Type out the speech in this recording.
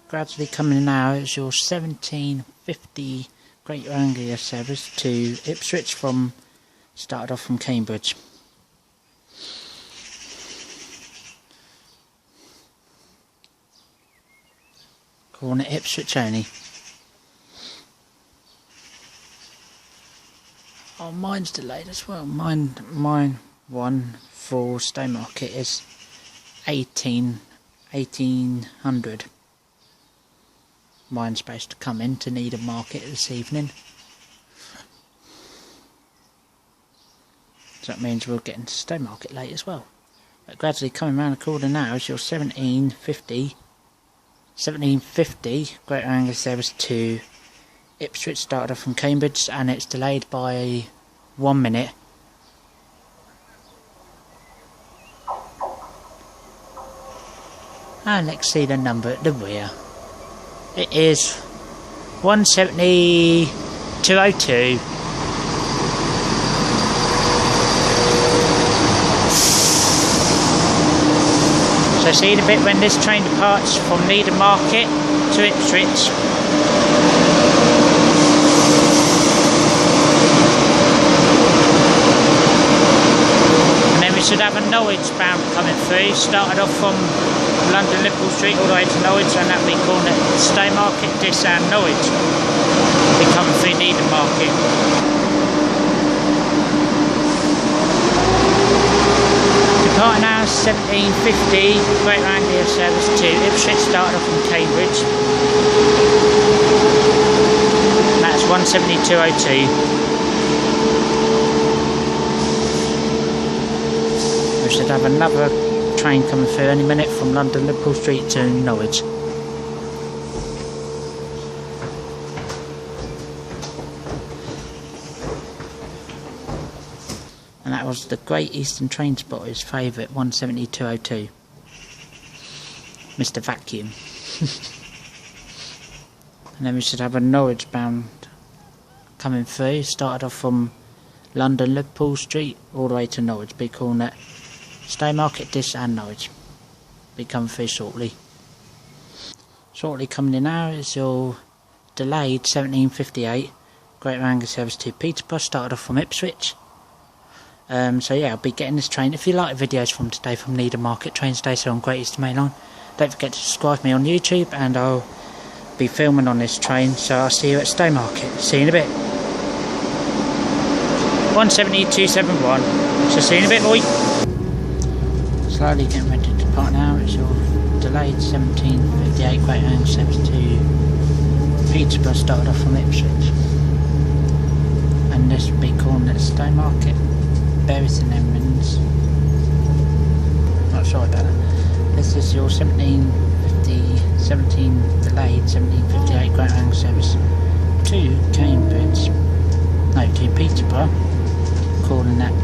Gradually coming now is your 1750 Greater Anglia service to Ipswich started off from Cambridge. Calling it Ipswich only. Oh, mine's delayed as well. Mine one for Staymarket is 1800. Mine's supposed to come in to Needhamarket this evening. So that means we'll get into Staymarket late as well. But gradually coming round the corner now is your 1750 Greater Anglia service to Ipswich, started off from Cambridge, and it's delayed by 1 minute. And let's see the number at the rear. It is 17202. So see the bit when this train departs from Needhamarket to Ipswich. And then we should have a Norwich bound coming through, started off from London, Liverpool Street all the way to Norwich, and that we call it Staymarket, Dis and Norwich. We come through Needhamarket. Departing now 1750 Greater Anglia service to Ipswich, started off from Cambridge. And that's 17202. We should have another train coming through any minute from London, Liverpool Street to Norwich. And that was the Great Eastern Train Spotter's favourite 17202. Mr. Vacuum. And then we should have a Norwich bound coming through, started off from London, Liverpool Street all the way to Norwich. Be calling it Staymarket, Dis and Norwich. Be coming through shortly. Shortly coming in now is your delayed 1758 Greater Anglia service to Peterborough, started off from Ipswich. So yeah, I'll be getting this train. If you like videos from today from Needhamarket train station on Great Eastern Main Line, don't forget to subscribe to me on YouTube, and I'll be filming on this train. So I'll see you at Staymarket. See you in a bit. 17271. So see you in a bit, boy. Slowly getting ready to depart now. It's your delayed 1758 Greater Anglia service to Peterborough, started off from Ipswich. And this will be calling it Staymarket. Berries and lemons. Not sure about that. This is your 17 delayed 1758 Greater Anglia service to Cambridge. No, to Peterborough. Calling that